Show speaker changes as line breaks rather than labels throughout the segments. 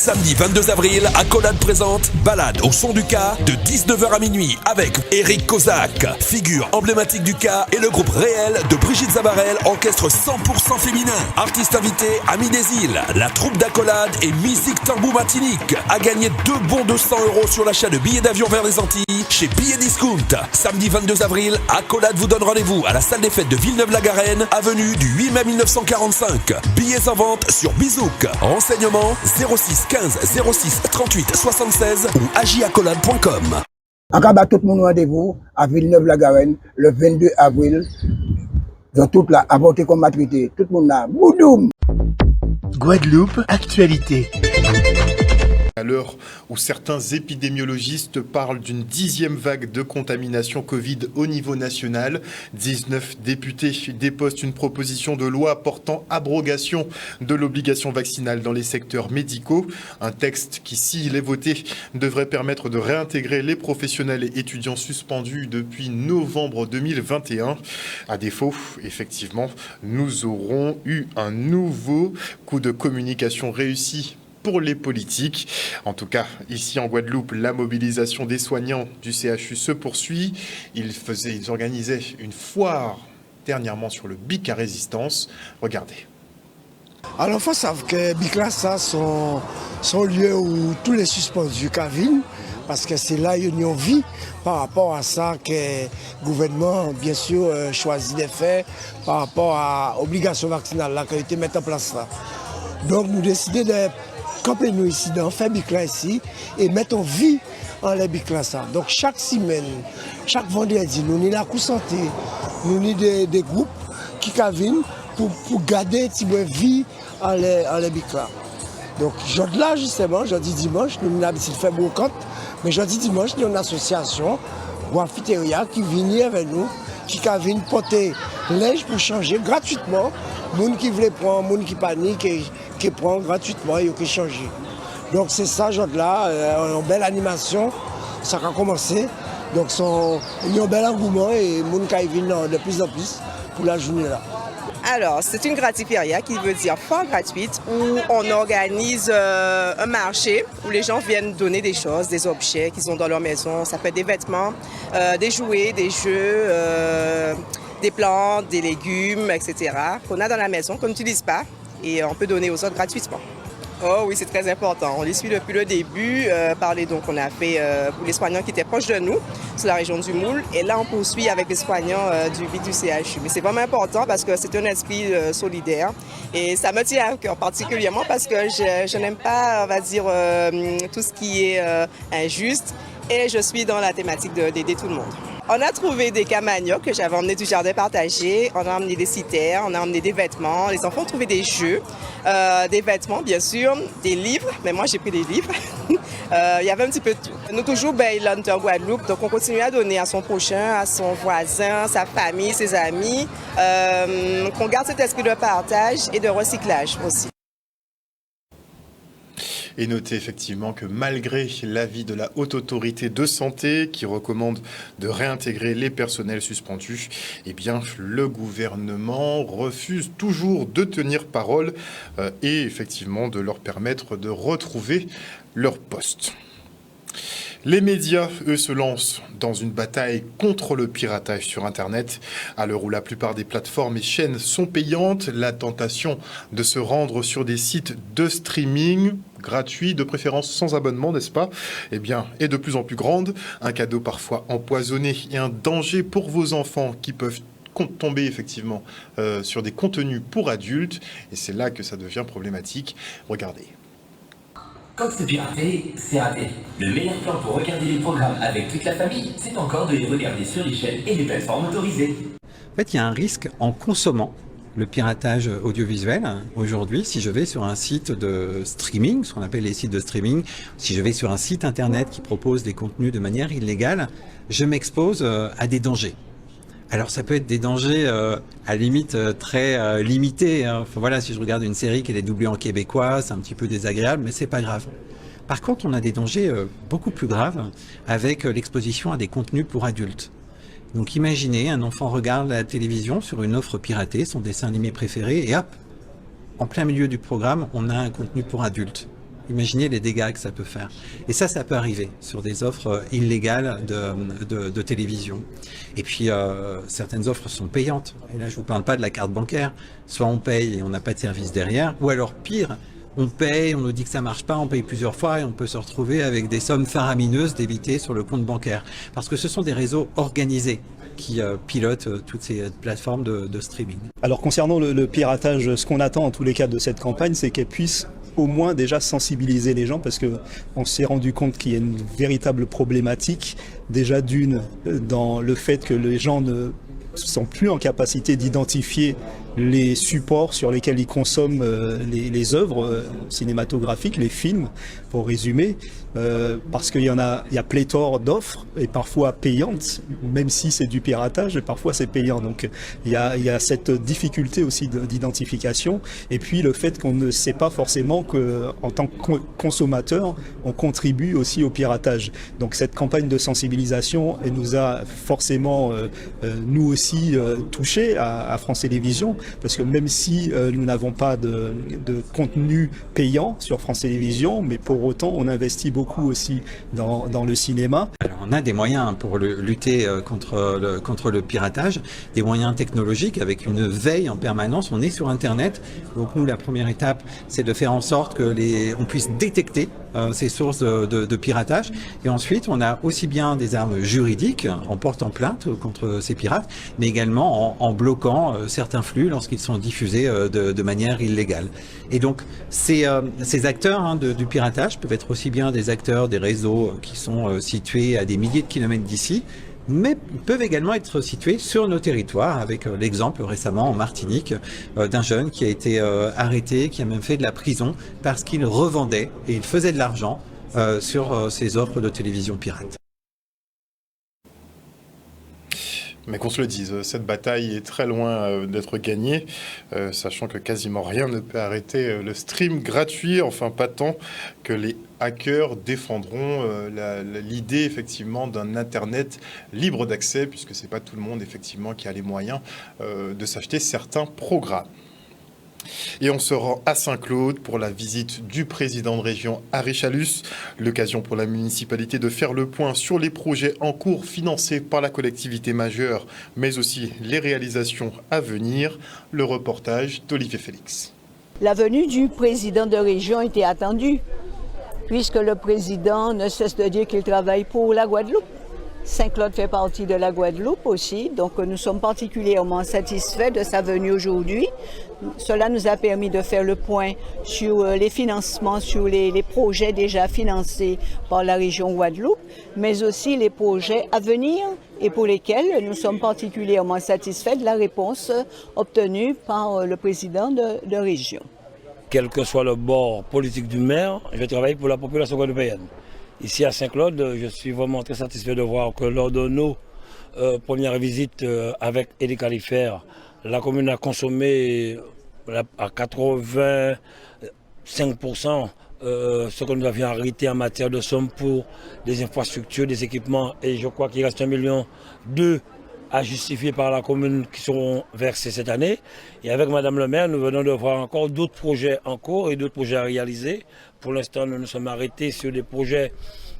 Samedi 22 avril, Accolade présente Balade au son du K de 19h à minuit avec Eric Kozak, figure emblématique du K, et le groupe Réel de Brigitte Zabarel, orchestre 100% féminin. Artiste invité, Ami des Îles, la troupe d'Accolade et Musique Tambou Martinique. À gagner 2 bons de 100 € sur l'achat de billets d'avion vers les Antilles chez Billets Discount. Samedi 22 avril, Accolade vous donne rendez-vous à la salle des fêtes de Villeneuve-la-Garenne, avenue du 8 mai 1945. Billets en vente sur Bizouk. Renseignements 06 15 06 38 76 ou agiaccolade.com.
Encore tout le monde rendez-vous à Villeneuve-la-Garenne le 22 avril. Dans toute la avorté comme maturité. Tout le monde là. Boudoum.
Guadeloupe, actualité.
À l'heure où certains épidémiologistes parlent d'une 10e vague de contamination Covid au niveau national, 19 députés déposent une proposition de loi portant abrogation de l'obligation vaccinale dans les secteurs médicaux. Un texte qui, s'il est voté, devrait permettre de réintégrer les professionnels et étudiants suspendus depuis novembre 2021. À défaut, effectivement, nous aurons eu un nouveau coup de communication réussi pour les politiques. En tout cas, ici en Guadeloupe, la mobilisation des soignants du CHU se poursuit. Ils organisaient une foire dernièrement sur le BIC à résistance. Regardez.
Alors, il faut savoir que BIC là, ça, sont lieux où tous les suspendus viennent, parce que c'est là où ils vit par rapport à ça que le gouvernement, bien sûr, choisit de faire par rapport à l'obligation vaccinale là, qui a été mise en place là. Donc, nous décidons de camper nous ici, dans faire BIC là ici, et mettre en vie en les BIC là ça. Donc, chaque semaine, chaque vendredi, nous avons la santé, nous avons des groupes qui viennent pour garder une vie en les BIC là. Donc, jeudi là, justement, jeudi dimanche, nous avons l'habitude de faire brocante, mais jeudi dimanche, nous avons une association, ou un amphithéâtre qui vient avec nous, qui viennent porter linge pour changer gratuitement. Les gens qui veulent prendre, les gens qui paniquent, qui prennent gratuitement et qui changent. Donc c'est ça, jeudi là, une belle animation, ça a commencé. Donc il y a un bel engouement et les gens qui viennent de plus en plus pour la journée là.
Alors, c'est une gratiféria qui veut dire foire gratuite où on organise un marché où les gens viennent donner des choses, des objets qu'ils ont dans leur maison. Ça peut être des vêtements, des jouets, des jeux, des plantes, des légumes, etc. qu'on a dans la maison, qu'on n'utilise pas et on peut donner aux autres gratuitement. Oh oui, c'est très important. On les suit depuis le début. Donc, on a fait pour les soignants qui étaient proches de nous, sur la région du Moule. Et là, on poursuit avec les soignants du BIC du CHU. Mais c'est vraiment important parce que c'est un esprit solidaire. Et ça me tient à cœur particulièrement parce que je n'aime pas, on va dire, tout ce qui est injuste. Et je suis dans la thématique d'aider tout le monde. On a trouvé des camagnocs que j'avais emmenés du jardin partagé, on a emmené des citernes, on a emmené des vêtements, les enfants ont trouvé des jeux, des vêtements bien sûr, des livres, mais moi j'ai pris des livres. Il y avait un petit peu de tout. Nous toujours Hunter Guadeloupe, donc on continue à donner à son prochain, à son voisin, sa famille, ses amis, qu'on garde cet esprit de partage et de recyclage aussi.
Et notez effectivement que malgré l'avis de la Haute Autorité de Santé qui recommande de réintégrer les personnels suspendus, eh bien le gouvernement refuse toujours de tenir parole et effectivement de leur permettre de retrouver leur poste. Les médias, eux, se lancent dans une bataille contre le piratage sur Internet. À l'heure où la plupart des plateformes et chaînes sont payantes, la tentation de se rendre sur des sites de streaming gratuits, de préférence sans abonnement, n'est-ce pas? Eh bien, est de plus en plus grande. Un cadeau parfois empoisonné et un danger pour vos enfants qui peuvent tomber effectivement sur des contenus pour adultes. Et c'est là que ça devient problématique. Regardez.
Quand c'est piraté, c'est raté. Le meilleur plan pour regarder les programmes avec toute la famille, c'est encore de les regarder sur les chaînes et les plateformes autorisées.
En fait, il y a un risque en consommant le piratage audiovisuel. Aujourd'hui, si je vais sur un site de streaming, ce qu'on appelle les sites de streaming, si je vais sur un site internet qui propose des contenus de manière illégale, je m'expose à des dangers. Alors ça peut être des dangers à la limite très limités. Hein. Enfin, voilà, si je regarde une série qui est doublée en québécois, c'est un petit peu désagréable, mais c'est pas grave. Par contre, on a des dangers beaucoup plus graves avec l'exposition à des contenus pour adultes. Donc imaginez, un enfant regarde la télévision sur une offre piratée, son dessin animé préféré, et hop, en plein milieu du programme, on a un contenu pour adultes. Imaginez les dégâts que ça peut faire. Et ça peut arriver sur des offres illégales de télévision. Et puis, certaines offres sont payantes. Et là, je vous parle pas de la carte bancaire. Soit on paye et on n'a pas de service derrière, ou alors pire, on paye, on nous dit que ça marche pas, on paye plusieurs fois et on peut se retrouver avec des sommes faramineuses débitées sur le compte bancaire. Parce que ce sont des réseaux organisés qui pilotent toutes ces plateformes de streaming.
Alors concernant le piratage, ce qu'on attend en tous les cas de cette campagne, c'est qu'elle puisse au moins déjà sensibiliser les gens, parce que on s'est rendu compte qu'il y a une véritable problématique déjà dans le fait que les gens ne sont plus en capacité d'identifier les supports sur lesquels ils consomment les œuvres cinématographiques, les films, pour résumer, parce qu'il y a pléthore d'offres, et parfois payantes, même si c'est du piratage, et parfois c'est payant. Donc il y a cette difficulté aussi d'identification, et puis le fait qu'on ne sait pas forcément qu'en tant que consommateur, on contribue aussi au piratage. Donc cette campagne de sensibilisation, elle nous a forcément, nous aussi, touchés à France Télévisions, parce que même si nous n'avons pas de contenu payant sur France Télévisions, mais pour autant on investit beaucoup aussi dans le cinéma.
Alors on a des moyens pour lutter contre le piratage, des moyens technologiques avec une veille en permanence. On est sur Internet, donc nous la première étape c'est de faire en sorte que on puisse détecter ces sources de piratage, et ensuite on a aussi bien des armes juridiques en portant plainte contre ces pirates, mais également en bloquant certains flux lorsqu'ils sont diffusés de manière illégale. Et donc ces acteurs du piratage peuvent être aussi bien des acteurs des réseaux qui sont situés à des milliers de kilomètres d'ici, mais peuvent également être situés sur nos territoires, avec l'exemple récemment en Martinique d'un jeune qui a été arrêté, qui a même fait de la prison parce qu'il revendait et il faisait de l'argent sur ces offres de télévision pirates.
Mais qu'on se le dise, cette bataille est très loin d'être gagnée, sachant que quasiment rien ne peut arrêter le stream gratuit, enfin pas tant que les hackers défendront l'idée effectivement d'un Internet libre d'accès, puisque c'est pas tout le monde effectivement qui a les moyens de s'acheter certains programmes. Et on se rend à Saint-Claude pour la visite du président de région Harry Chalus, l'occasion pour la municipalité de faire le point sur les projets en cours financés par la collectivité majeure, mais aussi les réalisations à venir. Le reportage d'Olivier Félix.
La venue du président de région était attendue, puisque le président ne cesse de dire qu'il travaille pour la Guadeloupe. Saint-Claude fait partie de la Guadeloupe aussi, donc nous sommes particulièrement satisfaits de sa venue aujourd'hui. Cela nous a permis de faire le point sur les financements, sur les projets déjà financés par la région Guadeloupe, mais aussi les projets à venir et pour lesquels nous sommes particulièrement satisfaits de la réponse obtenue par le président de région.
Quel que soit le bord politique du maire, je travaille pour la population guadeloupéenne. Ici à Saint-Claude, je suis vraiment très satisfait de voir que lors de nos premières visites avec Elie Califère, la commune a consommé à 85% ce que nous avions arrêté en matière de sommes pour des infrastructures, des équipements, et je crois qu'il reste 1,2 million à justifier par la commune qui seront versés cette année. Et avec Madame le maire, nous venons de voir encore d'autres projets en cours et d'autres projets à réaliser. Pour l'instant, nous nous sommes arrêtés sur des projets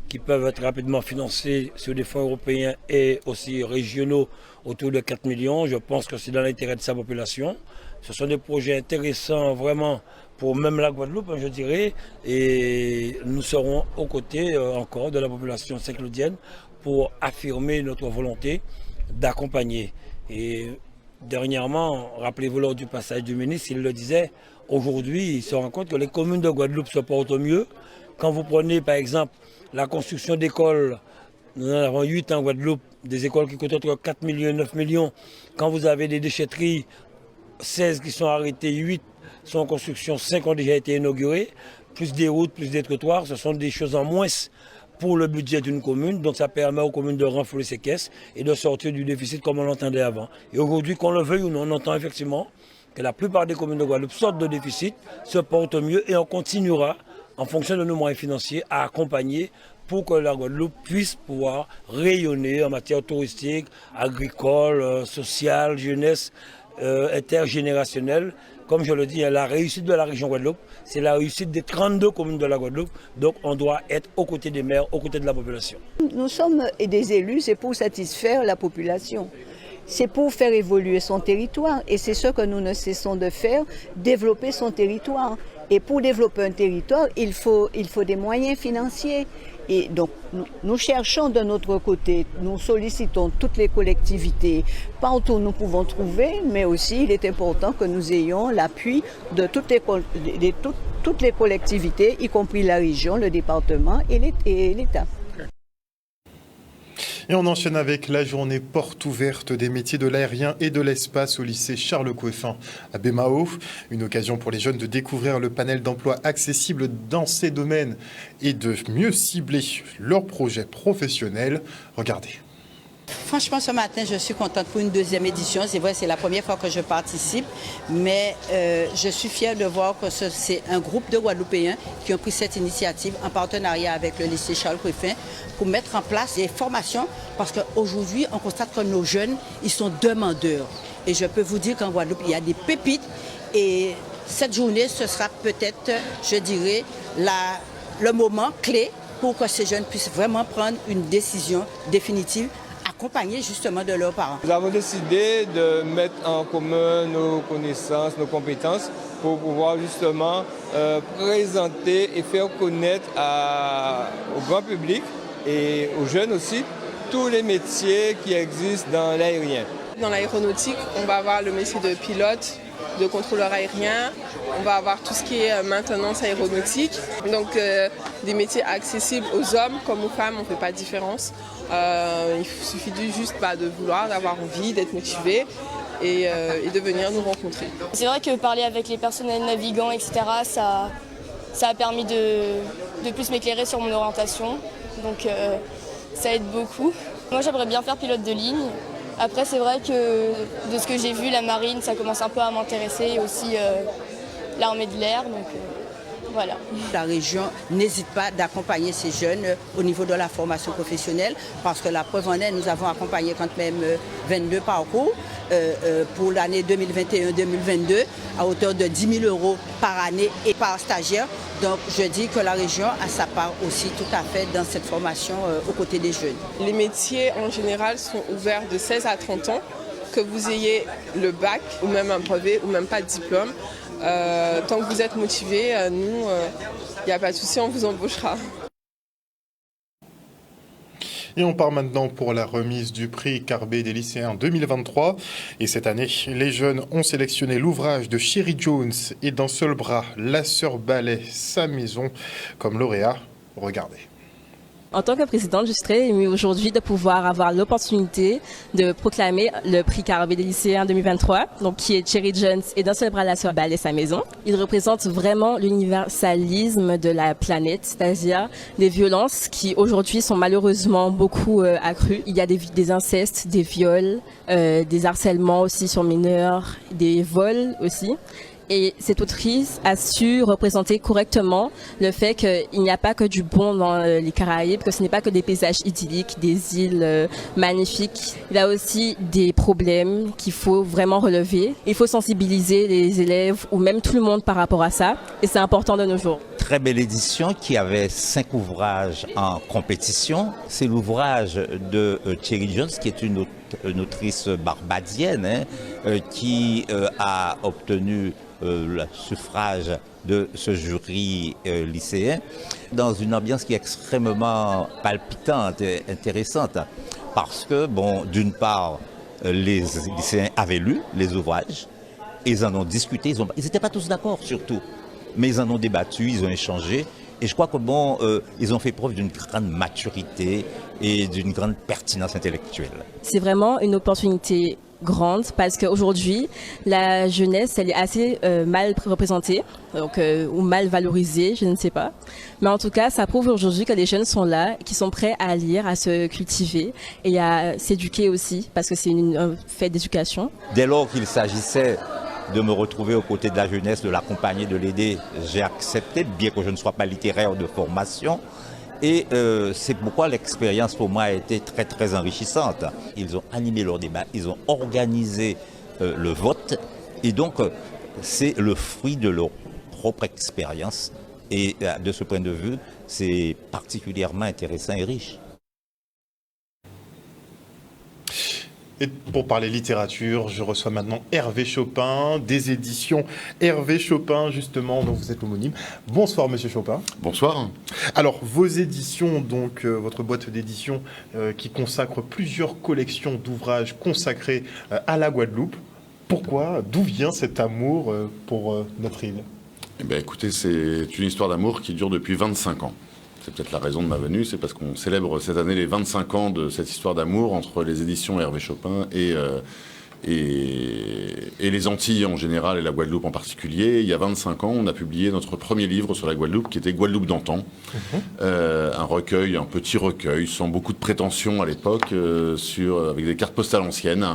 qui peuvent être rapidement financés sur des fonds européens et aussi régionaux autour de 4 millions. Je pense que c'est dans l'intérêt de sa population. Ce sont des projets intéressants vraiment pour même la Guadeloupe, je dirais. Et nous serons aux côtés encore de la population saint-claudienne pour affirmer notre volonté d'accompagner. Et dernièrement, rappelez-vous lors du passage du ministre, il le disait, aujourd'hui, il se rend compte que les communes de Guadeloupe se portent au mieux. Quand vous prenez par exemple la construction d'écoles, nous en avons 8 en Guadeloupe, des écoles qui coûtent entre 4 millions et 9 millions. Quand vous avez des déchetteries, 16 qui sont arrêtées, 8 sont en construction, 5 ont déjà été inaugurées, plus des routes, plus des trottoirs, ce sont des choses en moins pour le budget d'une commune, donc ça permet aux communes de renflouer ses caisses et de sortir du déficit comme on l'entendait avant. Et aujourd'hui, qu'on le veuille ou non, on entend effectivement que la plupart des communes de Guadeloupe sortent de déficit, se portent mieux et on continuera, en fonction de nos moyens financiers, à accompagner pour que la Guadeloupe puisse pouvoir rayonner en matière touristique, agricole, sociale, jeunesse, intergénérationnelle. Comme je le dis, la réussite de la région Guadeloupe, c'est la réussite des 32 communes de la Guadeloupe. Donc on doit être aux côtés des maires, aux côtés de la population.
Nous sommes des élus, c'est pour satisfaire la population. C'est pour faire évoluer son territoire et c'est ce que nous ne cessons de faire, développer son territoire. Et pour développer un territoire, il faut des moyens financiers. Et donc, nous cherchons de notre côté, nous sollicitons toutes les collectivités, partout où nous pouvons trouver, mais aussi il est important que nous ayons l'appui de toutes les collectivités, y compris la région, le département et l'État.
Et on enchaîne avec la journée porte ouverte des métiers de l'aérien et de l'espace au lycée Charles Coeffin à Bémao. Une occasion pour les jeunes de découvrir le panel d'emplois accessibles dans ces domaines et de mieux cibler leurs projets professionnels. Regardez.
Franchement, ce matin, je suis contente pour une deuxième édition. C'est vrai, c'est la première fois que je participe, mais je suis fière de voir que c'est un groupe de Guadeloupéens qui ont pris cette initiative en partenariat avec le lycée Charles Coeffin pour mettre en place des formations parce qu'aujourd'hui, on constate que nos jeunes, ils sont demandeurs. Et je peux vous dire qu'en Guadeloupe, il y a des pépites et cette journée, ce sera peut-être, je dirais, le moment clé pour que ces jeunes puissent vraiment prendre une décision définitive accompagnés justement de leurs parents.
Nous avons décidé de mettre en commun nos connaissances, nos compétences pour pouvoir justement présenter et faire connaître au grand public et aux jeunes aussi tous les métiers qui existent dans l'aérien.
Dans l'aéronautique, on va avoir le métier de pilote, de contrôleur aérien, on va avoir tout ce qui est maintenance aéronautique. Donc des métiers accessibles aux hommes comme aux femmes, on ne fait pas de différence. Il suffit juste de vouloir, d'avoir envie, d'être motivé et de venir nous rencontrer.
C'est vrai que parler avec les personnels navigants, etc., ça a permis de plus m'éclairer sur mon orientation. Donc ça aide beaucoup. Moi j'aimerais bien faire pilote de ligne. Après c'est vrai que de ce que j'ai vu, la marine, ça commence un peu à m'intéresser et aussi l'armée de l'air. Donc, voilà.
La région n'hésite pas d'accompagner ces jeunes au niveau de la formation professionnelle parce que la preuve en est, nous avons accompagné quand même 22 parcours pour l'année 2021-2022 à hauteur de 10 000 € par année et par stagiaire. Donc je dis que la région a sa part aussi tout à fait dans cette formation aux côtés des jeunes.
Les métiers en général sont ouverts de 16 à 30 ans, que vous ayez le bac ou même un brevet ou même pas de diplôme. Tant que vous êtes motivé, nous, il n'y a pas de souci, on vous embauchera.
Et on part maintenant pour la remise du prix Carbet des lycéens 2023. Et cette année, les jeunes ont sélectionné l'ouvrage de Sherry Jones et D'un seul bras, La sœur balaie sa maison comme lauréat. Regardez.
En tant que présidente, je suis très émue aujourd'hui de pouvoir avoir l'opportunité de proclamer le prix Carbet des lycéens 2023, donc qui est Sherry Jones et D'un seul bras, La sœur balaie sa maison. Il représente vraiment l'universalisme de la planète, c'est-à-dire des violences qui aujourd'hui sont malheureusement beaucoup accrues. Il y a des incestes, des viols, des harcèlements aussi sur mineurs, des vols aussi. Et cette autrice a su représenter correctement le fait qu'il n'y a pas que du bon dans les Caraïbes, que ce n'est pas que des paysages idylliques, des îles magnifiques. Il y a aussi des problèmes qu'il faut vraiment relever. Il faut sensibiliser les élèves ou même tout le monde par rapport à ça. Et c'est important de nos jours.
Très belle édition qui avait 5 ouvrages en compétition. C'est l'ouvrage de Sherry Jones qui est une autrice barbadienne qui a obtenu le suffrage de ce jury lycéen dans une ambiance qui est extrêmement palpitante et intéressante parce que, bon, d'une part, les lycéens avaient lu les ouvrages, ils en ont discuté, ils n'étaient pas tous d'accord surtout, mais ils en ont débattu, ils ont échangé. Et je crois que bon, ils ont fait preuve d'une grande maturité et d'une grande pertinence intellectuelle.
C'est vraiment une opportunité grande parce qu'aujourd'hui, la jeunesse, elle est assez mal représentée donc, ou mal valorisée, je ne sais pas. Mais en tout cas, ça prouve aujourd'hui que les jeunes sont là, qui sont prêts à lire, à se cultiver et à s'éduquer aussi parce que c'est un fait d'éducation.
Dès lors qu'il s'agissait de me retrouver aux côtés de la jeunesse, de l'accompagner, de l'aider, j'ai accepté, bien que je ne sois pas littéraire de formation. Et c'est pourquoi l'expérience pour moi a été très très enrichissante. Ils ont animé leur débat, ils ont organisé le vote. Et donc, c'est le fruit de leur propre expérience. Et de ce point de vue, c'est particulièrement intéressant et riche.
Et pour parler littérature, je reçois maintenant Hervé Chopin, des éditions Hervé Chopin, justement, dont vous êtes homonyme. Bonsoir, monsieur Chopin.
Bonsoir.
Alors, vos éditions, donc, votre boîte d'édition qui consacre plusieurs collections d'ouvrages consacrés à la Guadeloupe. Pourquoi? D'où vient cet amour pour notre île?
Eh bien, écoutez, c'est une histoire d'amour qui dure depuis 25 ans. C'est peut-être la raison de ma venue, c'est parce qu'on célèbre cette année les 25 ans de cette histoire d'amour entre les éditions Hervé Chopin et les Antilles en général et la Guadeloupe en particulier. Il y a 25 ans, on a publié notre premier livre sur la Guadeloupe qui était Guadeloupe d'antan. Un recueil, un petit recueil, sans beaucoup de prétention à l'époque, avec des cartes postales anciennes,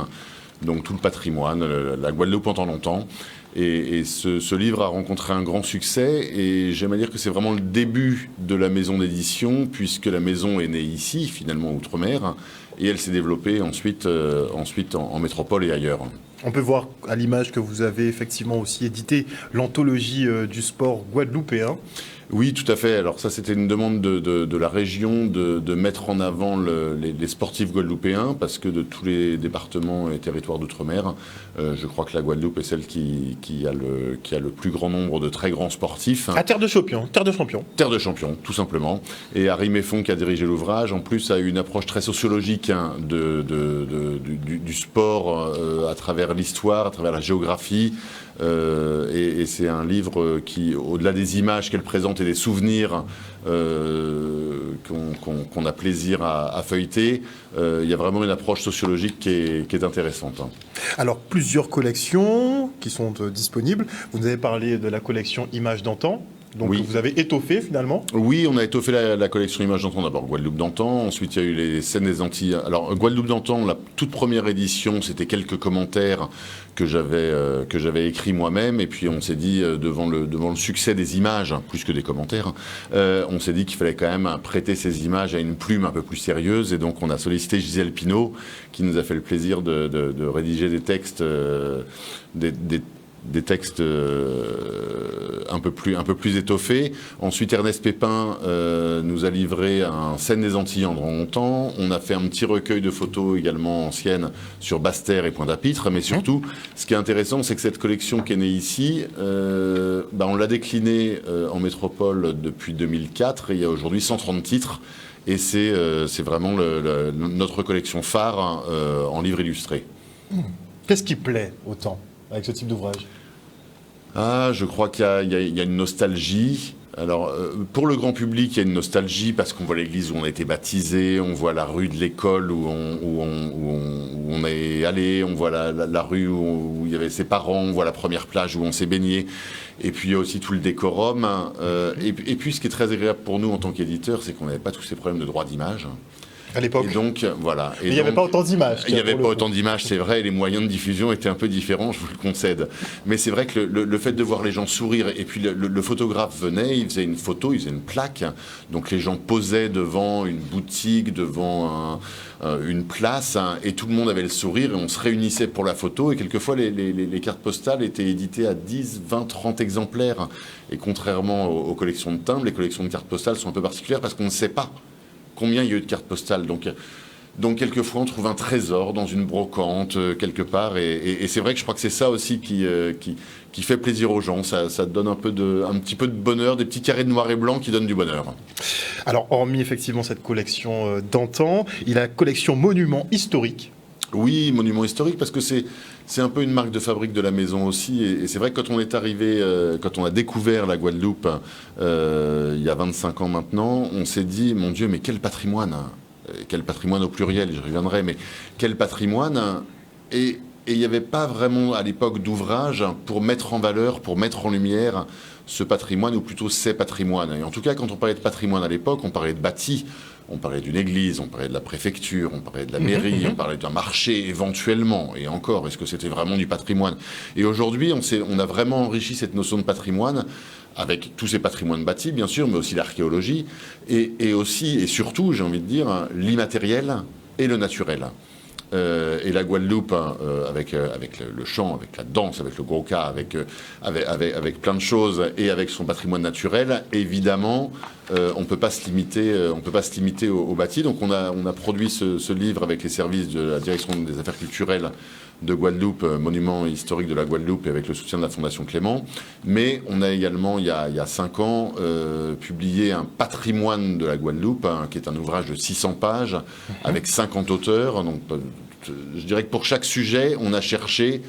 donc tout le patrimoine, la Guadeloupe en temps longtemps. Et ce livre a rencontré un grand succès et j'aime à dire que c'est vraiment le début de la maison d'édition puisque la maison est née ici, finalement outre-mer, et elle s'est développée ensuite en métropole et ailleurs.
On peut voir à l'image que vous avez effectivement aussi édité l'anthologie du sport guadeloupéen.
Oui, tout à fait. Alors ça, c'était une demande de la région de mettre en avant les sportifs guadeloupéens parce que de tous les départements et territoires d'outre-mer, je crois que la Guadeloupe est celle qui a le plus grand nombre de très grands sportifs.
À terre de champion. Terre de champion,
tout simplement. Et Harry Méfon, qui a dirigé l'ouvrage, en plus a une approche très sociologique du sport à travers l'histoire, à travers la géographie. Et c'est un livre qui, au-delà des images qu'elle présente et des souvenirs qu'on a plaisir à feuilleter, il y a vraiment une approche sociologique qui est intéressante.
Alors, plusieurs collections qui sont disponibles. Vous nous avez parlé de la collection Images d'antan. Donc oui. Vous avez étoffé finalement?
Oui, on a étoffé la collection Images d'antan, d'abord Guadeloupe d'antan, ensuite il y a eu les scènes des Antilles. Alors Guadeloupe d'antan, la toute première édition, c'était quelques commentaires que j'avais écrits moi-même, et puis on s'est dit, devant le succès des images, plus que des commentaires, on s'est dit qu'il fallait quand même prêter ces images à une plume un peu plus sérieuse, et donc on a sollicité Gisèle Pinault, qui nous a fait le plaisir de rédiger des textes, des textes un peu plus étoffés. Ensuite, Ernest Pépin nous a livré un Scène des Antilles en longtemps. On a fait un petit recueil de photos également anciennes sur Basse-Terre et Pointe-à-Pitre. Mais surtout, ce qui est intéressant, c'est que cette collection qui est née ici, on l'a déclinée en métropole depuis 2004 et il y a aujourd'hui 130 titres. Et c'est vraiment notre collection phare en livres illustrés.
Qu'est-ce qui plaît autant avec ce type d'ouvrage?
Je crois qu'il y a une nostalgie. Alors, pour le grand public, il y a une nostalgie parce qu'on voit l'église où on a été baptisé, on voit la rue de l'école où on est allé, on voit la rue où il y avait ses parents, on voit la première plage où on s'est baigné. Et puis, il y a aussi tout le décorum. Et puis, ce qui est très agréable pour nous en tant qu'éditeurs, c'est qu'on n'avait pas tous ces problèmes de droit d'image.
À l'époque.
Et donc, voilà.
Mais il n'y avait pas autant d'images.
Il n'y avait pas autant d'images, c'est vrai, et les moyens de diffusion étaient un peu différents, je vous le concède. Mais c'est vrai que le fait de voir les gens sourire, et puis le photographe venait, il faisait une photo, il faisait une plaque, donc les gens posaient devant une boutique, devant une place, et tout le monde avait le sourire, et on se réunissait pour la photo, et quelquefois les cartes postales étaient éditées à 10, 20, 30 exemplaires. Et contrairement aux collections de timbres, les collections de cartes postales sont un peu particulières parce qu'on ne sait pas combien il y a eu de cartes postales. Donc quelquefois on trouve un trésor dans une brocante quelque part, et c'est vrai que je crois que c'est ça aussi qui fait plaisir aux gens. Ça donne un petit peu de bonheur, des petits carrés de noir et blanc qui donnent du bonheur.
Alors hormis effectivement cette collection d'antan, il y a la collection Monuments historiques.
Oui, Monuments historiques, parce que c'est un peu une marque de fabrique de la maison aussi. Et c'est vrai que quand on est arrivé, quand on a découvert la Guadeloupe, il y a 25 ans maintenant, on s'est dit, mon Dieu, mais quel patrimoine au pluriel, je reviendrai, mais quel patrimoine. Et il n'y avait pas vraiment à l'époque d'ouvrage pour mettre en valeur, pour mettre en lumière ce patrimoine, ou plutôt ces patrimoines. Et en tout cas, quand on parlait de patrimoine à l'époque, on parlait de bâti. On parlait d'une église, on parlait de la préfecture, on parlait de la mairie, on parlait d'un marché éventuellement. Et encore, est-ce que c'était vraiment du patrimoine? Et aujourd'hui, on a vraiment enrichi cette notion de patrimoine avec tous ces patrimoines bâtis, bien sûr, mais aussi l'archéologie, et aussi, et surtout, j'ai envie de dire, l'immatériel et le naturel. et la Guadeloupe, avec le chant, avec la danse, avec le Gros-Cas, avec plein de choses, et avec son patrimoine naturel, évidemment, on ne peut pas se limiter au bâti. Donc on a produit ce livre avec les services de la Direction des Affaires culturelles de Guadeloupe, monument historique de la Guadeloupe, et avec le soutien de la Fondation Clément. Mais on a également, il y a 5 ans, publié un patrimoine de la Guadeloupe, qui est un ouvrage de 600 pages, avec 50 auteurs. Donc, je dirais que pour chaque sujet, on a cherché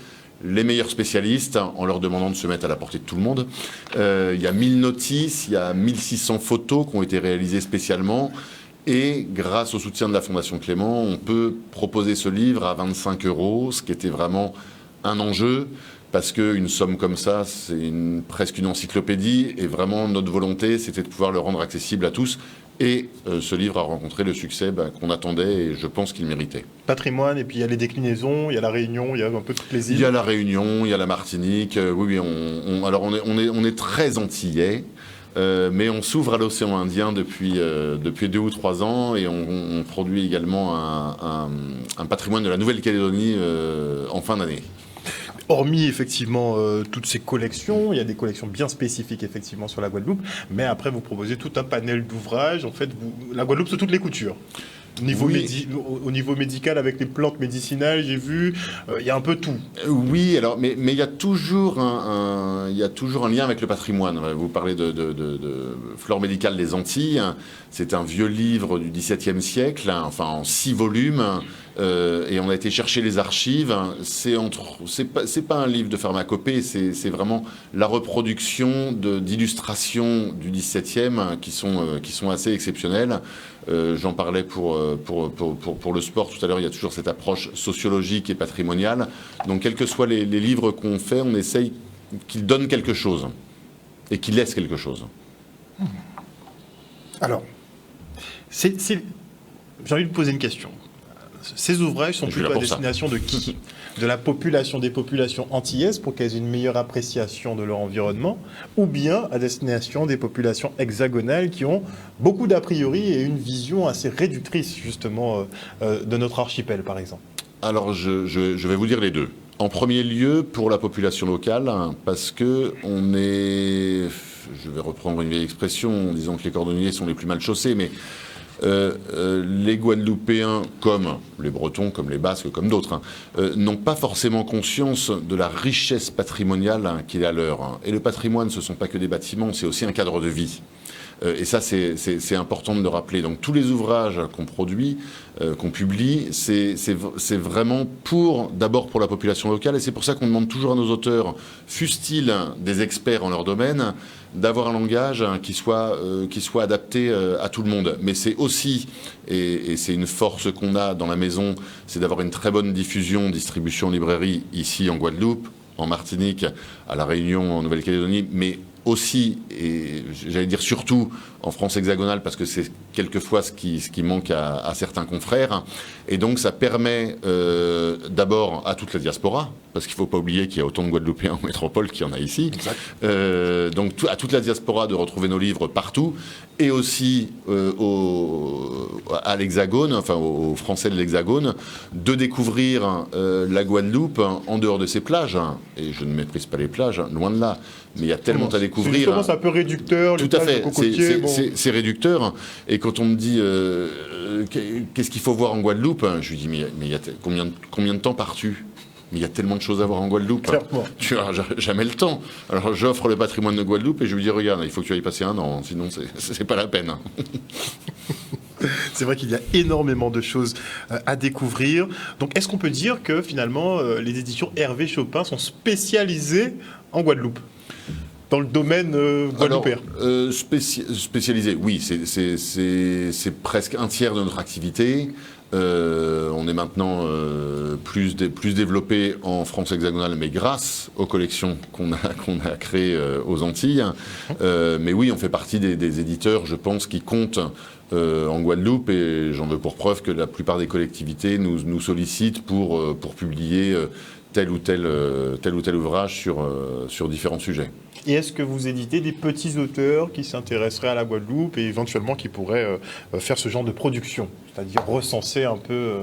les meilleurs spécialistes en leur demandant de se mettre à la portée de tout le monde. Il y a 1000 notices, il y a 1600 photos qui ont été réalisées spécialement. Et grâce au soutien de la Fondation Clément, on peut proposer ce livre à 25 €, ce qui était vraiment un enjeu, parce qu'une somme comme ça, c'est presque une encyclopédie, et vraiment notre volonté, c'était de pouvoir le rendre accessible à tous. Et ce livre a rencontré le succès qu'on attendait, et je pense qu'il méritait.
Patrimoine, et puis il y a les déclinaisons, il y a la Réunion, il y a un peu toutes les îles.
Il y a la Réunion, il y a la Martinique. Oui, alors on est très antillais. Mais on s'ouvre à l'océan Indien depuis 2 ou 3 ans, et on produit également un patrimoine de la Nouvelle-Calédonie en fin d'année.
Hormis effectivement toutes ces collections, il y a des collections bien spécifiques effectivement sur la Guadeloupe, mais après vous proposez tout un panel d'ouvrages. En fait, la Guadeloupe, c'est toutes les coutures. Au niveau médical, avec les plantes médicinales, j'ai vu, il y a un peu tout.
Oui, alors, mais il y a toujours un lien avec le patrimoine. Vous parlez de Flore médicale des Antilles. C'est un vieux livre du XVIIe siècle, enfin en 6 volumes. Et on a été chercher les archives. C'est pas un livre de pharmacopée, c'est vraiment la reproduction d'illustrations du XVIIe qui sont assez exceptionnelles. J'en parlais pour le sport tout à l'heure. Il y a toujours cette approche sociologique et patrimoniale. Donc, quels que soient les livres qu'on fait, on essaye qu'ils donnent quelque chose et qu'ils laissent quelque chose.
Alors, j'ai envie de poser une question. Ces ouvrages sont plutôt à destination de qui? De la population, des populations antillaises, pour qu'elles aient une meilleure appréciation de leur environnement, ou bien à destination des populations hexagonales qui ont beaucoup d'a priori et une vision assez réductrice justement de notre archipel, par exemple?
Alors je vais vous dire les deux. En premier lieu, pour la population locale, parce que je vais reprendre une vieille expression en disant que les cordonniers sont les plus mal chaussés, mais les Guadeloupéens, comme les Bretons, comme les Basques, comme d'autres, n'ont pas forcément conscience de la richesse patrimoniale qu'il est à leur. Et le patrimoine, ce ne sont pas que des bâtiments, c'est aussi un cadre de vie. Et ça, c'est important de le rappeler. Donc tous les ouvrages qu'on produit, qu'on publie, c'est vraiment d'abord pour la population locale. Et c'est pour ça qu'on demande toujours à nos auteurs, fussent-ils des experts en leur domaine, d'avoir un langage qui soit adapté à tout le monde. Mais c'est aussi, et c'est une force qu'on a dans la maison, c'est d'avoir une très bonne diffusion, distribution en librairie ici en Guadeloupe, en Martinique, à La Réunion, en Nouvelle-Calédonie, mais aussi, et j'allais dire surtout, en France hexagonale, parce que c'est quelquefois ce qui manque à certains confrères. Et donc ça permet d'abord à toute la diaspora, parce qu'il ne faut pas oublier qu'il y a autant de Guadeloupéens en métropole qu'il y en a ici. Donc à toute la diaspora de retrouver nos livres partout, et aussi à l'Hexagone, enfin aux Français de l'Hexagone, de découvrir la Guadeloupe en dehors de ses plages. Et je ne méprise pas les plages, loin de là. Mais il y a tellement à découvrir.
Justement, c'est un peu réducteur.
Tout à fait. C'est réducteur. Et quand on me dit qu'est-ce qu'il faut voir en Guadeloupe, je lui dis mais il y a combien de temps pars-tu? Mais il y a tellement de choses à voir en Guadeloupe. Tu n'auras jamais le temps. Alors j'offre le patrimoine de Guadeloupe et je lui dis regarde, il faut que tu ailles passer 1 an, sinon c'est pas la peine.
C'est vrai qu'il y a énormément de choses à découvrir. Donc est-ce qu'on peut dire que finalement les éditions Hervé Chopin sont spécialisées en Guadeloupe, dans le domaine guadeloupéen?
Spécialisé, oui, c'est presque 1/3 de notre activité. On est maintenant plus développé en France hexagonale, mais grâce aux collections qu'on a créées aux Antilles. Mais oui, on fait partie des éditeurs, je pense, qui comptent en Guadeloupe, et j'en veux pour preuve que la plupart des collectivités nous sollicitent pour publier tel ou tel ouvrage sur différents sujets.
Et est-ce que vous éditez des petits auteurs qui s'intéresseraient à la Guadeloupe et éventuellement qui pourraient faire ce genre de production, c'est-à-dire recenser un peu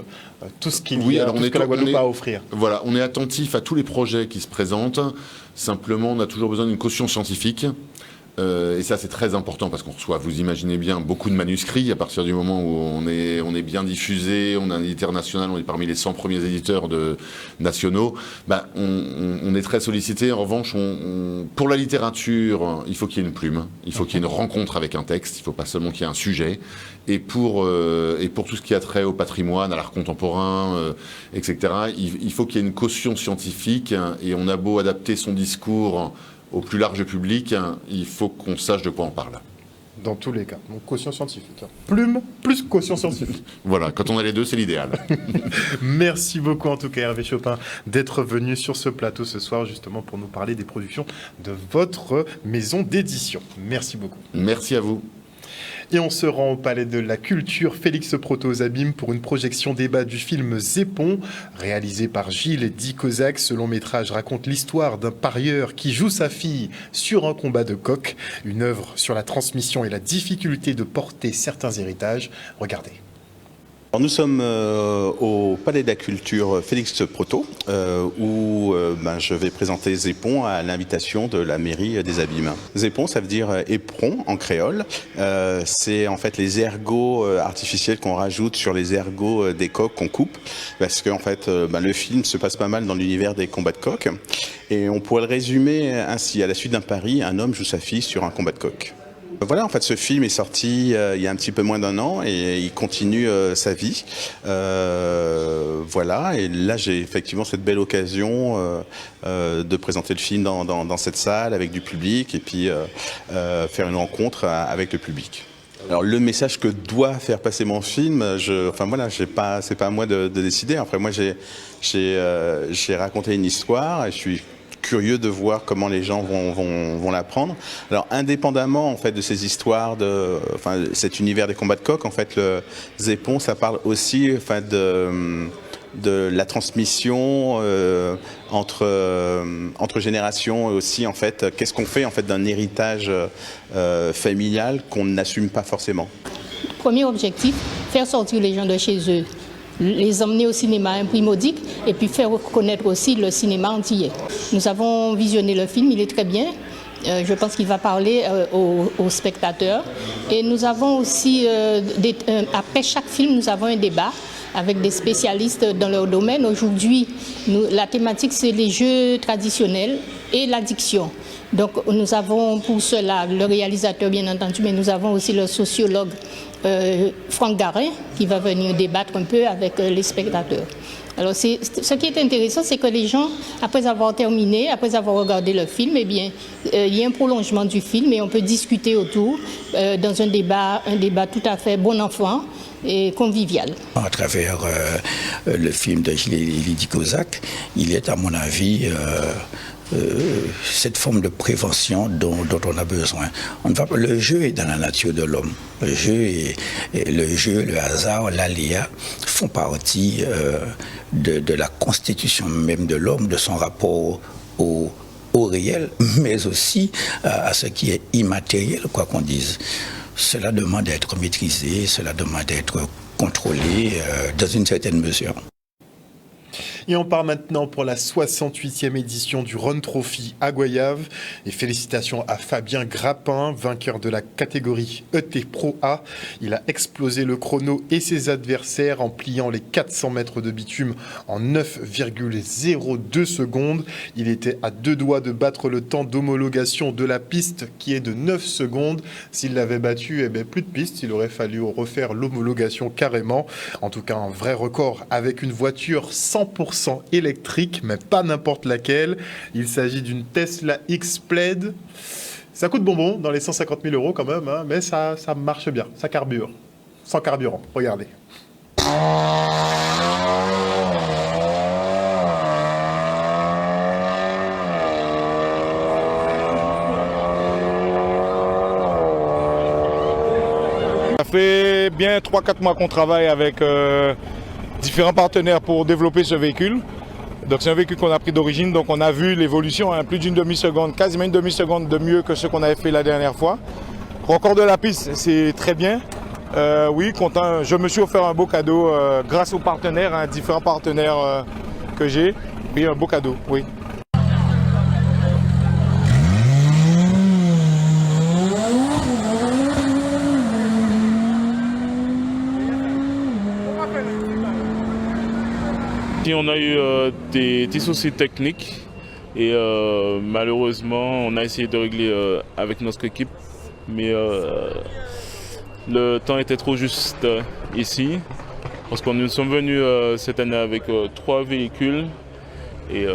tout ce qu'il y a, tout ce que la Guadeloupe a à offrir?
Voilà, on est attentif à tous les projets qui se présentent. Simplement, on a toujours besoin d'une caution scientifique. Et ça, c'est très important parce qu'on reçoit, vous imaginez bien, beaucoup de manuscrits. À partir du moment où on est bien diffusé, on est un éditeur national, on est parmi les 100 premiers éditeurs nationaux, on est très sollicité. En revanche, pour la littérature, il faut qu'il y ait une plume, il faut qu'il y ait une rencontre avec un texte, il ne faut pas seulement qu'il y ait un sujet. Et pour tout ce qui a trait au patrimoine, à l'art contemporain, etc., il faut qu'il y ait une caution scientifique. Et on a beau adapter son discours au plus large public, il faut qu'on sache de quoi on parle.
Dans tous les cas, donc caution scientifique. Plume plus caution scientifique.
Voilà, quand on a les deux, c'est l'idéal.
Merci beaucoup en tout cas Hervé Chopin d'être venu sur ce plateau ce soir justement pour nous parler des productions de votre maison d'édition. Merci beaucoup.
Merci à vous.
Et on se rend au Palais de la Culture Félix Proto aux Abîmes pour une projection débat du film Zépon, réalisé par Gilles Di-Cozac. Ce long métrage raconte l'histoire d'un parieur qui joue sa fille sur un combat de coq, une œuvre sur la transmission et la difficulté de porter certains héritages. Regardez.
Alors nous sommes au Palais de la Culture Félix Proto, où je vais présenter Zépon à l'invitation de la mairie des Abîmes. Zépon, ça veut dire éperon en créole. C'est en fait les ergots artificiels qu'on rajoute sur les ergots des coqs qu'on coupe, parce que en fait, le film se passe pas mal dans l'univers des combats de coqs. Et on pourrait le résumer ainsi: à la suite d'un pari, un homme joue sa fille sur un combat de coqs. Voilà, en fait, ce film est sorti il y a un petit peu moins d'un an et il continue sa vie. Voilà, et là, j'ai effectivement cette belle occasion de présenter le film dans cette salle avec du public et puis faire une rencontre avec le public. Alors le message que doit faire passer mon film, c'est pas à moi de décider. Après, moi, j'ai raconté une histoire et je suis curieux de voir comment les gens vont la prendre. Alors indépendamment en fait de ces histoires cet univers des combats de coqs, en fait le Zépon, ça parle aussi de la transmission entre générations et aussi en fait qu'est-ce qu'on fait en fait d'un héritage familial qu'on n'assume pas forcément.
Premier objectif, faire sortir les gens de chez eux, les emmener au cinéma imprimodique et puis faire connaître aussi le cinéma antillais. Nous avons visionné le film, il est très bien. Je pense qu'il va parler aux spectateurs. Et nous avons aussi, après chaque film, nous avons un débat avec des spécialistes dans leur domaine. Aujourd'hui, la thématique, c'est les jeux traditionnels et l'addiction. Donc nous avons pour cela le réalisateur bien entendu, mais nous avons aussi le sociologue Franck Garin qui va venir débattre un peu avec les spectateurs. Alors ce qui est intéressant, c'est que les gens, après avoir terminé, après avoir regardé le film, il y a un prolongement du film et on peut discuter autour dans un débat tout à fait bon enfant et convivial.
À travers le film de Gilles Di-Cozac, il est à mon avis cette forme de prévention dont on a besoin. Le jeu est dans la nature de l'homme. Le jeu, le hasard, l'aléa font partie de la constitution même de l'homme, de son rapport au réel, mais aussi à ce qui est immatériel, quoi qu'on dise. Cela demande d'être maîtrisé, cela demande d'être contrôlé dans une certaine mesure.
Et on part maintenant pour la 68e édition du Run Trophy à Goyave. Et félicitations à Fabien Grappin, vainqueur de la catégorie ET Pro A. Il a explosé le chrono et ses adversaires en pliant les 400 mètres de bitume en 9,02 secondes. Il était à 2 doigts de battre le temps d'homologation de la piste qui est de 9 secondes. S'il l'avait battu, plus de piste. Il aurait fallu refaire l'homologation carrément. En tout cas, un vrai record avec une voiture 100% électrique, mais pas n'importe laquelle. Il s'agit d'une Tesla X-Plaid. Ça coûte bonbon, dans les 150 000 € quand même, hein, mais ça marche bien, ça carbure. Sans carburant, regardez.
Ça fait bien 3-4 mois qu'on travaille avec différents partenaires pour développer ce véhicule. Donc c'est un véhicule qu'on a pris d'origine, donc on a vu l'évolution, hein, plus d'une demi-seconde, quasiment une demi-seconde de mieux que ce qu'on avait fait la dernière fois. Record de la piste, c'est très bien. Oui, content. Je me suis offert un beau cadeau grâce aux partenaires, hein, différents partenaires que j'ai. Oui, un beau cadeau, oui.
On a eu des petits soucis techniques et malheureusement on a essayé de régler avec notre équipe, mais le temps était trop juste ici parce que nous sommes venus cette année avec 3 véhicules et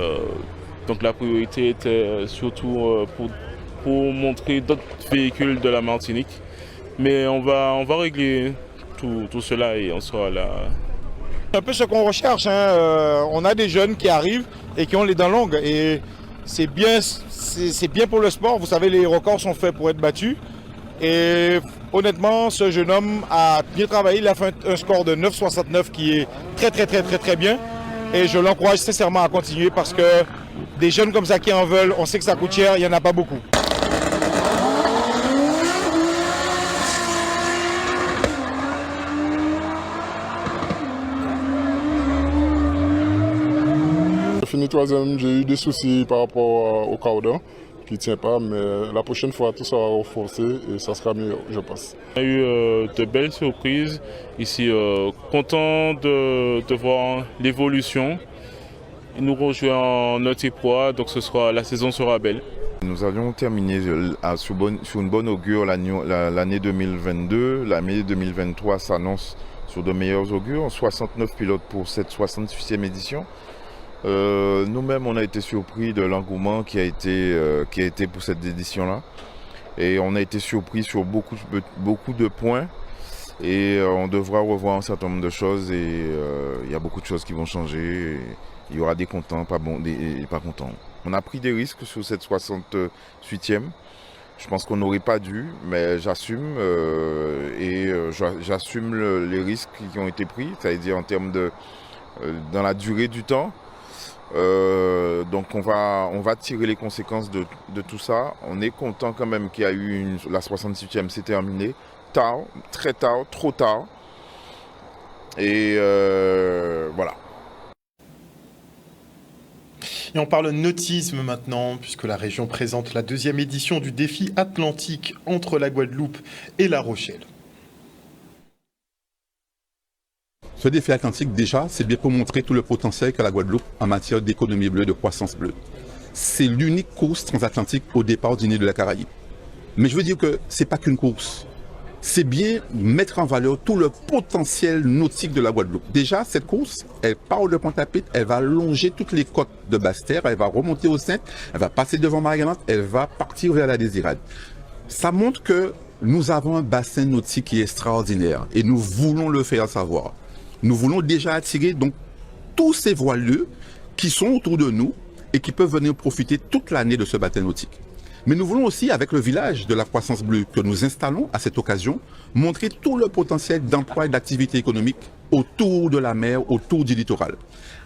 donc la priorité était surtout pour montrer d'autres véhicules de la Martinique, mais on va régler tout cela et on sera là.
C'est un peu ce qu'on recherche, hein. On a des jeunes qui arrivent et qui ont les dents longues et c'est bien pour le sport. Vous savez, les records sont faits pour être battus et honnêtement, ce jeune homme a bien travaillé. Il a fait un score de 9,69 qui est très bien et je l'encourage sincèrement à continuer parce que des jeunes comme ça qui en veulent, on sait que ça coûte cher, il n'y en a pas beaucoup.
Fini 3e, j'ai eu des soucis par rapport au cordon qui ne tient pas, mais la prochaine fois tout sera renforcé et ça sera mieux, je pense.
On a eu de belles surprises ici, content de voir l'évolution. Nous rejoignons en notre poids, donc la saison sera belle.
Nous avions terminé sur une bonne augure l'année 2022. L'année 2023 s'annonce sur de meilleurs augures. 69 pilotes pour cette 68e édition. Nous-mêmes, on a été surpris de l'engouement qui a été pour cette édition-là. Et on a été surpris sur beaucoup de points. Et on devra revoir un certain nombre de choses. Et il y a beaucoup de choses qui vont changer. Il y aura des contents, pas contents. On a pris des risques sur cette 68e. Je pense qu'on n'aurait pas dû, mais j'assume. J'assume les risques qui ont été pris, c'est-à-dire en termes dans la durée du temps. Donc on va tirer les conséquences de tout ça. On est content quand même qu'il y a eu la 68e, c'est terminé. Tard, très tard, trop tard. Et voilà.
Et on parle nautisme maintenant, puisque la région présente la 2e édition du défi atlantique entre la Guadeloupe et La Rochelle.
Ce défi atlantique, déjà, c'est bien pour montrer tout le potentiel qu'a la Guadeloupe en matière d'économie bleue, de croissance bleue. C'est l'unique course transatlantique au départ du nid de la Caraïbe. Mais je veux dire que ce n'est pas qu'une course. C'est bien mettre en valeur tout le potentiel nautique de la Guadeloupe. Déjà, cette course, elle part de Pointe-à-Pitre, elle va longer toutes les côtes de Basse-Terre, elle va remonter au Sainte, elle va passer devant Marie-Galante, elle va partir vers la Désirade. Ça montre que nous avons un bassin nautique qui est extraordinaire et nous voulons le faire savoir. Nous voulons déjà attirer donc tous ces voileux qui sont autour de nous et qui peuvent venir profiter toute l'année de ce bassin nautique. Mais nous voulons aussi, avec le village de la croissance bleue que nous installons à cette occasion, montrer tout le potentiel d'emploi et d'activité économique autour de la mer, autour du littoral.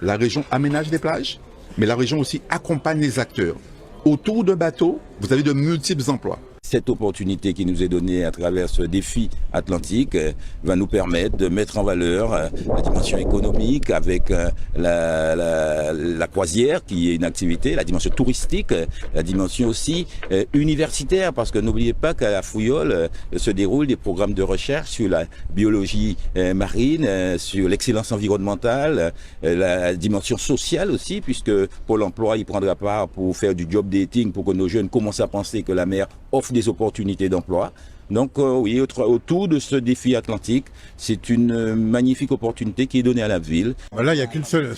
La région aménage des plages, mais la région aussi accompagne les acteurs. Autour d'un bateau, vous avez de multiples emplois.
Cette opportunité qui nous est donnée à travers ce défi atlantique va nous permettre de mettre en valeur la dimension économique avec la croisière qui est une activité, la dimension touristique, la dimension aussi universitaire, parce que n'oubliez pas qu'à la Fouillole se déroulent des programmes de recherche sur la biologie marine, sur l'excellence environnementale, la dimension sociale aussi, puisque Pôle emploi y prendra part pour faire du job dating, pour que nos jeunes commencent à penser que la mer offre des opportunités d'emploi. Donc oui, autour de ce défi atlantique, c'est une magnifique opportunité qui est donnée à la ville.
Là, il n'y a qu'une seule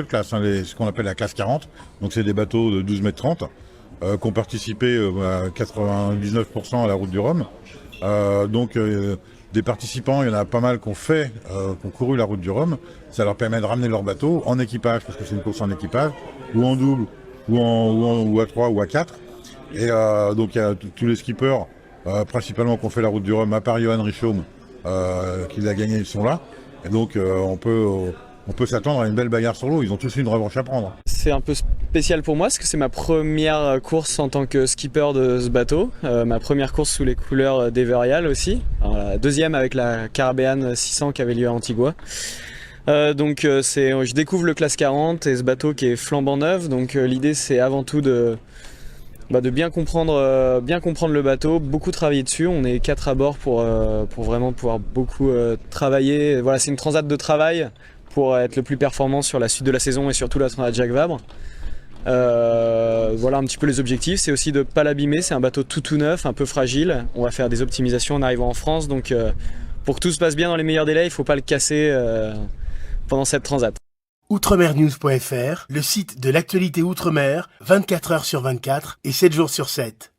classe, hein, ce qu'on appelle la classe 40. Donc c'est des bateaux de 12 mètres 30 qui ont participé à 99% à la route du Rhum. Des participants, il y en a pas mal qui ont couru la route du Rhum. Ça leur permet de ramener leur bateau en équipage, parce que c'est une course en équipage, ou en double, ou à 3 ou à 4. Et donc il y a tous les skippers, principalement qui ont fait la route du Rhum, à part Johan Richaume, qui l'a gagné, ils sont là. Et donc on peut on peut s'attendre à une belle bagarre sur l'eau. Ils ont tous une revanche à prendre.
C'est un peu spécial pour moi parce que c'est ma première course en tant que skipper de ce bateau. Ma première course sous les couleurs d'Everial aussi. Alors, la deuxième avec la Caribbean 600 qui avait lieu à Antigua. Je découvre le classe 40 et ce bateau qui est flambant neuf. Donc l'idée c'est avant tout de bien comprendre le bateau, beaucoup travailler dessus. On est 4 à bord pour vraiment pouvoir beaucoup travailler. Voilà, c'est une transat de travail pour être le plus performant sur la suite de la saison et surtout la transat Jacques Vabre. Voilà un petit peu les objectifs, c'est aussi de ne pas l'abîmer, c'est un bateau tout neuf, un peu fragile. On va faire des optimisations en arrivant en France, donc pour que tout se passe bien dans les meilleurs délais, il ne faut pas le casser pendant cette transat.
Outremernews.fr, le site de l'actualité Outre-mer, 24 heures sur 24 et 7 jours sur 7.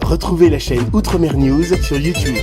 Retrouvez la chaîne Outremer News sur YouTube.